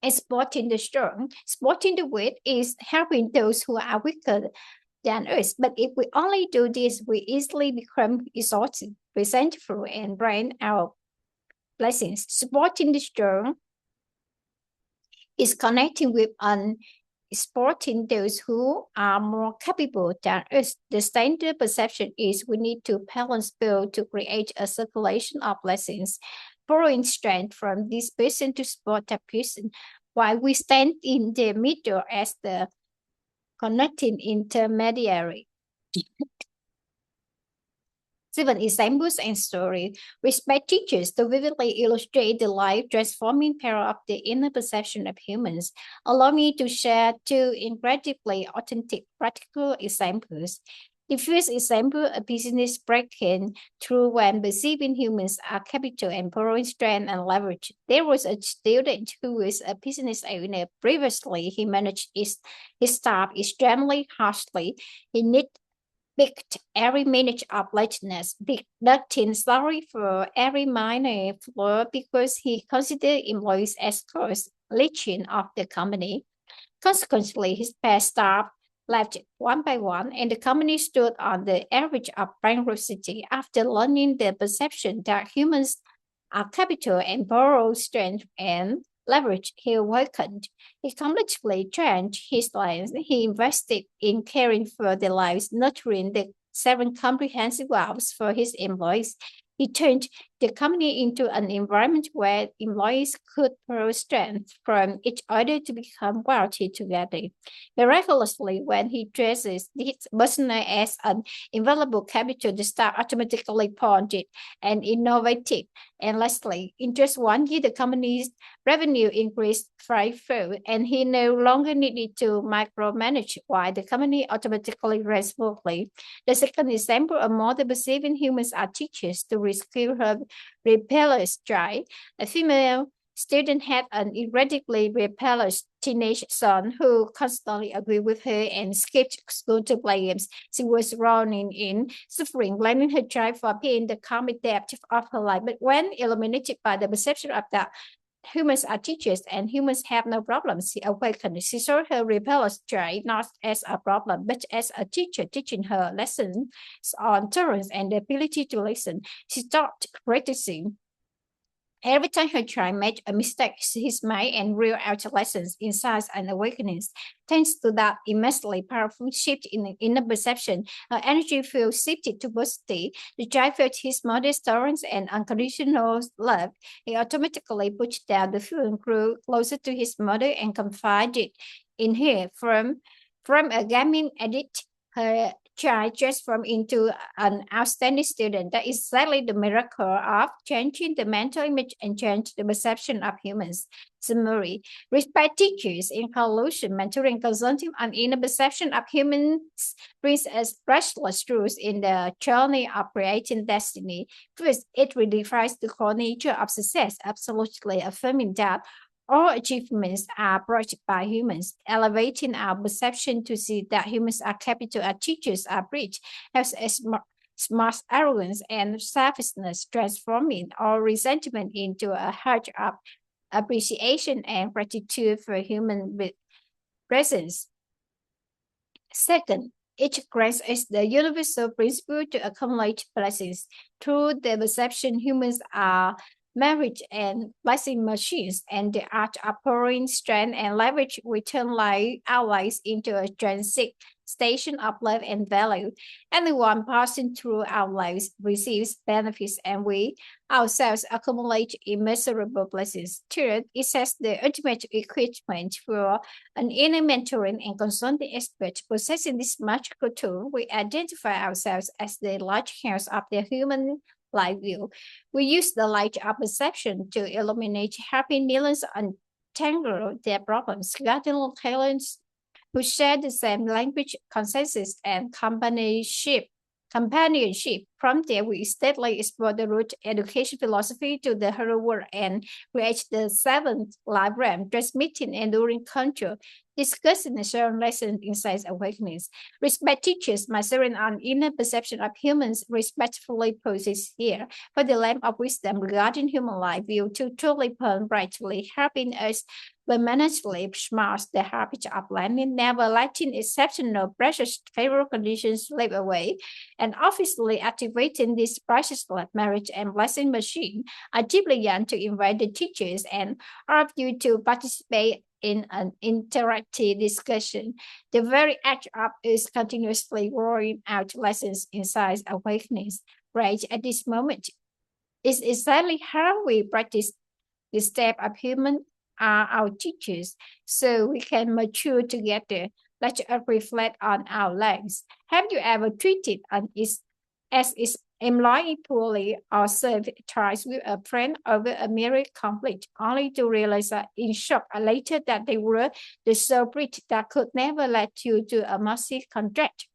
and supporting the strong. Supporting the weak is helping those who are weaker than us. But if we only do this, we easily become exhausted, resentful, and drain our blessings. Supporting the strong is connecting with and supporting those who are more capable than us. The standard perception is we need to balance both to create a circulation of blessings, borrowing strength from this person to support that person, while we stand in the middle as the connecting intermediary. Seven examples and stories. Respect teachers to vividly illustrate the life-transforming power of the inner perception of humans. Allow me to share two incredibly authentic practical examples. The first example, a business breaking through when perceiving humans are capital and borrowing strength and leverage. There was a student who was a business owner. Previously, he managed his staff extremely harshly. He picked every minute of lateness, deducting salary for every minor flaw because he considered employees as cost leeching of the company. Consequently, his past staff left one by one, and the company stood on the edge of bankruptcy after learning the perception that humans are capital and borrow strength and leverage. He awakened. He completely changed his life. He invested in caring for their lives, nurturing the seven comprehensive vows for his employees. He turned the company into an environment where employees could borrow strength from each other to become wealthy together. Miraculously, when he dresses his persona as an invaluable capital, the staff automatically bonded and innovative. And lastly, in just 1 year, the company's revenue increased fivefold, and he no longer needed to micromanage while the company automatically ran smoothly. The second example, a mother perceiving humans are teachers to rescue her rebellious child. A female student had an incredibly rebellious teenage son who constantly agreed with her and skipped school to play games. She was drowning in suffering, blaming her child for paying the karmic debt of her life. But when illuminated by the perception of that humans are teachers and humans have no problems, she awakened. She saw her rebellious child not as a problem, but as a teacher teaching her lessons on tolerance and the ability to listen. She stopped practicing. Every time her child made a mistake, she smiled and reeled out lessons, insights, and awakenings. Thanks to that immensely powerful shift in the inner perception, her energy field shifted to positivity. The child felt his mother's tolerance and unconditional love. He automatically pushed down the fear and grew closer to his mother and confided in her. From a gaming addict, her child transformed into an outstanding student. That is exactly the miracle of changing the mental image and change the perception of humans. Summary: respect teachers in conclusion, mentoring, consulting, and inner perception of humans brings us restless truths in the journey of creating destiny. First, it redefines the core nature of success, absolutely affirming that all achievements are brought by humans, elevating our perception to see that humans are capital and teachers are bridge, as smart arrogance and selfishness, transforming all resentment into a heart of appreciation and gratitude for human presence. Second, each grants us the universal principle to accumulate blessings. Through the perception, humans are marriage and blessing machines, and the art of pouring strength and leverage we turn our lives into a transit station of love and value. Anyone passing through our lives receives benefits, and we ourselves accumulate immeasurable blessings. Third, it sets the ultimate equipment for an inner mentoring and consulting expert. Possessing this magical tool, we identify ourselves as the lighthouse of the human life view. We use the light of perception to illuminate happy millions untangle their problems, guiding talents who share the same language, consensus, and companionship. From there, we steadily explore the root education philosophy to the whole world and create the seventh life realm, transmitting enduring culture. discussing a shared lesson inside awakeness. Respect teaches my serene an inner perception of humans respectfully poses here. For the lamp of wisdom regarding human life will to truly burn brightly, helping us permanently smart the habit of learning, never letting exceptional precious favorable conditions slip away, and obviously activating this precious marriage and blessing machine. I deeply yearn to invite the teachers and all of you to participate in an interactive discussion. The very act of is continuously rolling out lessons inside awakeness right at this moment. It's exactly how we practice the step of human are our teachers, so we can mature together. Let us reflect on our lives. Have you ever treated an is as is employee poorly or served twice with a friend over a mere conflict, only to realize in shock later that they were the sole bridge that could never lead you to a massive contract?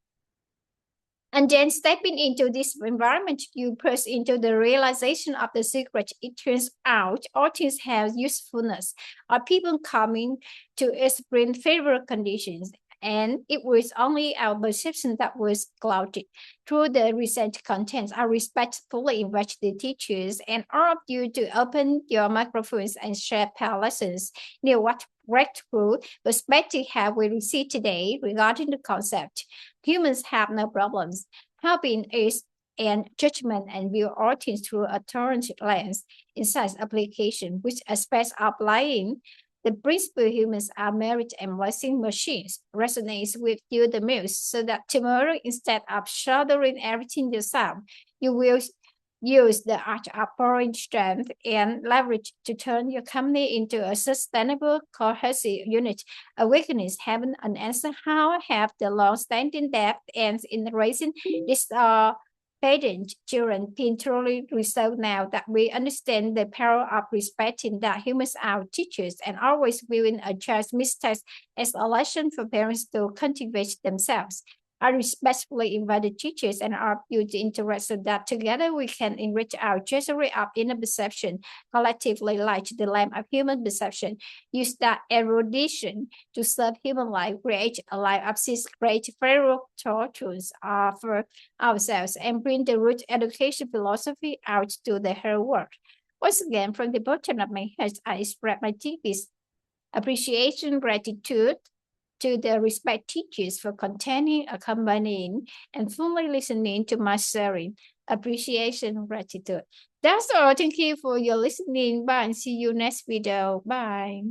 And then stepping into this environment, you press into the realization of the secret. It turns out all things have usefulness. Are people coming to us bring favorable conditions? And it was only our perception that was clouded. Through the recent contents, I respectfully invite the teachers and all of you to open your microphones and share our lessons. What breakthrough perspective have we received today regarding the concept? Humans have no problems. Helping is and judgment and view all things through a torrent lens in science application, which aspects of lying the principle humans are merit and blessing machines resonates with you the most, so that tomorrow, instead of shouldering everything yourself, you will use the art of pouring strength and leverage to turn your company into a sustainable, cohesive unit. Awakenings haven't an answer how have the long-standing debt ends in raising this parent children can truly resolve now that we understand the power of respecting that humans are teachers and always viewing a child's mistakes as a lesson for parents to cultivate themselves. I respectfully invite the teachers and our you to interact so that together we can enrich our treasury of inner perception, collectively light the lamp of human perception, use that erudition to serve human life, create a life of six great favorable truths for ourselves, and bring the root education philosophy out to the whole world. Once again, from the bottom of my heart, I express my deepest appreciation, gratitude to the respect teachers for containing, accompanying, and fully listening to my sharing. Appreciation, gratitude. That's all. Thank you for your listening. Bye and see you next video. Bye.